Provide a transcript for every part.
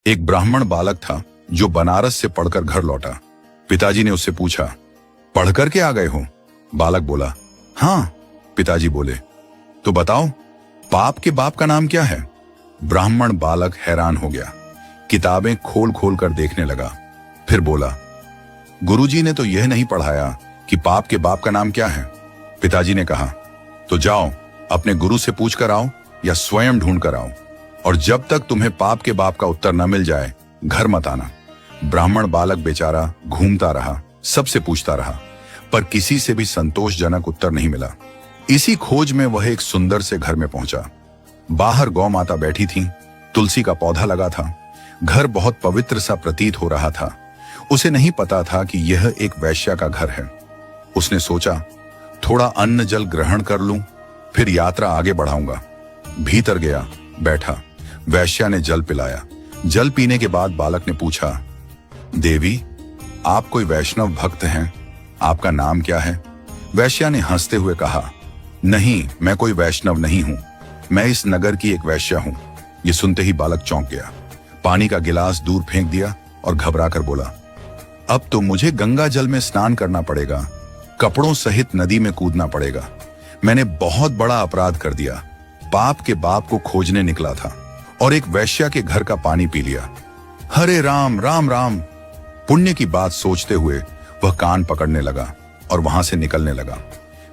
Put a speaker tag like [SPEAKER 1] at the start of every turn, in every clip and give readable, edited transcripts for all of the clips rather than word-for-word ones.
[SPEAKER 1] एक ब्राह्मण बालक था जो बनारस से पढ़कर घर लौटा। पिताजी ने उससे पूछा, पढ़कर के आ गए हो? बालक बोला, हाँ। पिताजी बोले, तो बताओ पाप के बाप का नाम क्या है? ब्राह्मण बालक हैरान हो गया, किताबें खोल खोल कर देखने लगा। फिर बोला, गुरुजी ने तो यह नहीं पढ़ाया कि पाप के बाप का नाम क्या है। पिताजी ने कहा, तो जाओ अपने गुरु से पूछ कर आओ या स्वयं ढूंढ कर आओ, और जब तक तुम्हें पाप के बाप का उत्तर न मिल जाए घर मत आना। ब्राह्मण बालक बेचारा घूमता रहा, सबसे पूछता रहा, पर किसी से भी संतोषजनक उत्तर नहीं मिला। इसी खोज में वह एक सुंदर से घर में पहुंचा। बाहर गौ माता बैठी थी, तुलसी का पौधा लगा था। घर बहुत पवित्र सा प्रतीत हो रहा था। उसे नहीं पता था कि यह एक वैश्या का घर है। उसने सोचा, थोड़ा अन्न जल ग्रहण कर लूं, फिर यात्रा आगे बढ़ाऊंगा। भीतर गया, बैठा। वैश्या ने जल पिलाया। जल पीने के बाद बालक ने पूछा, देवी, आप कोई वैष्णव भक्त हैं? आपका नाम क्या है? वैश्या ने हंसते हुए कहा, नहीं, मैं कोई वैष्णव नहीं हूं, मैं इस नगर की एक वैश्या हूं। यह सुनते ही बालक चौंक गया, पानी का गिलास दूर फेंक दिया और घबरा कर बोला, अब तो मुझे गंगा जल में स्नान करना पड़ेगा, कपड़ों सहित नदी में कूदना पड़ेगा। मैंने बहुत बड़ा अपराध कर दिया। पाप के बाप को खोजने निकला था और एक वैश्या के घर का पानी पी लिया। हरे राम राम राम। पुण्य की बात सोचते हुए वह कान पकड़ने लगा और वहां से निकलने लगा।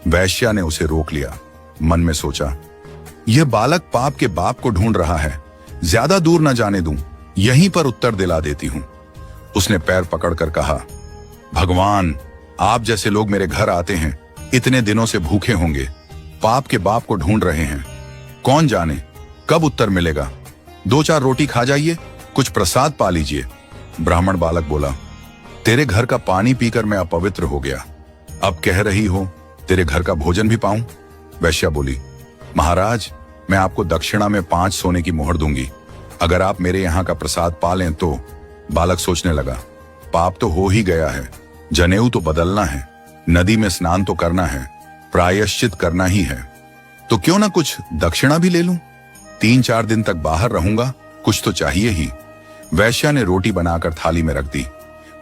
[SPEAKER 1] वैश्या ने उसे रोक लिया। मन में सोचा, यह बालक पाप के बाप को ढूंढ रहा है, ज्यादा दूर न जाने दूं, यहीं पर उत्तर दिला देती हूं। उसने पैर पकड़कर कहा, भगवान, आप जैसे लोग मेरे घर आते हैं, इतने दिनों से भूखे होंगे, पाप के बाप को ढूंढ रहे हैं, कौन जाने कब उत्तर मिलेगा। 2-4 रोटी खा जाइए, कुछ प्रसाद पा लीजिए। ब्राह्मण बालक बोला, तेरे घर का पानी पीकर मैं अपवित्र हो गया, अब कह रही हो तेरे घर का भोजन भी पाऊं? वैश्या बोली, महाराज, मैं आपको दक्षिणा में 5 सोने की मोहर दूंगी, अगर आप मेरे यहाँ का प्रसाद पा लें तो। बालक सोचने लगा, पाप तो हो ही गया है, जनेऊ तो बदलना है, नदी में स्नान तो करना है, प्रायश्चित करना ही है, तो क्यों ना कुछ दक्षिणा भी ले लूं। 3-4 दिन तक बाहर रहूंगा, कुछ तो चाहिए ही। वैश्या ने रोटी बनाकर थाली में रख दी।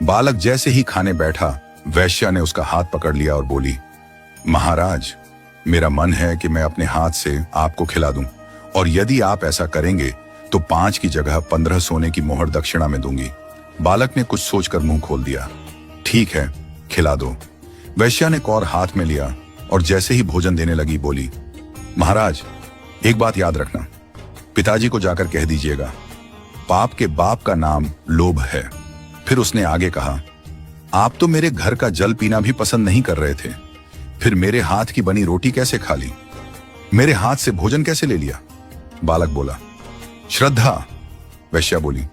[SPEAKER 1] बालक जैसे ही खाने बैठा, वैश्या ने उसका हाथ पकड़ लिया और बोली, महाराज, मेरा मन है कि मैं अपने हाथ से आपको खिला दूं, और यदि आप ऐसा करेंगे तो 5 की जगह 15 सोने की मोहर दक्षिणा में दूंगी। बालक ने कुछ सोचकर मुंह खोल दिया, ठीक है, खिला दो। वैश्या ने कौर हाथ में लिया और जैसे ही भोजन देने लगी बोली, महाराज, एक बात याद रखना, पिताजी को जाकर कह दीजिएगा, पाप के बाप का नाम लोभ है। फिर उसने आगे कहा, आप तो मेरे घर का जल पीना भी पसंद नहीं कर रहे थे, फिर मेरे हाथ की बनी रोटी कैसे खा ली? मेरे हाथ से भोजन कैसे ले लिया? बालक बोला, श्रद्धा। वैश्या बोली,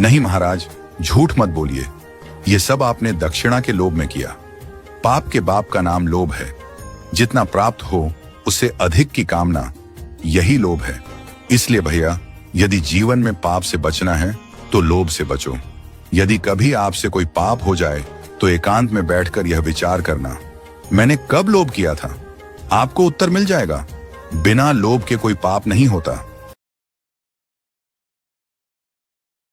[SPEAKER 1] नहीं महाराज, झूठ मत बोलिए, यह सब आपने दक्षिणा के लोभ में किया। पाप के बाप का नाम लोभ है, जितना प्राप्त हो उससे अधिक की कामना, यही लोभ है। इसलिए भैया, यदि जीवन में पाप से बचना है तो लोभ से बचो। यदि कभी आपसे कोई पाप हो जाए तो एकांत में बैठकर यह विचार करना, मैंने कब लोभ किया था? आपको उत्तर मिल जाएगा। बिना लोभ के कोई पाप नहीं होता।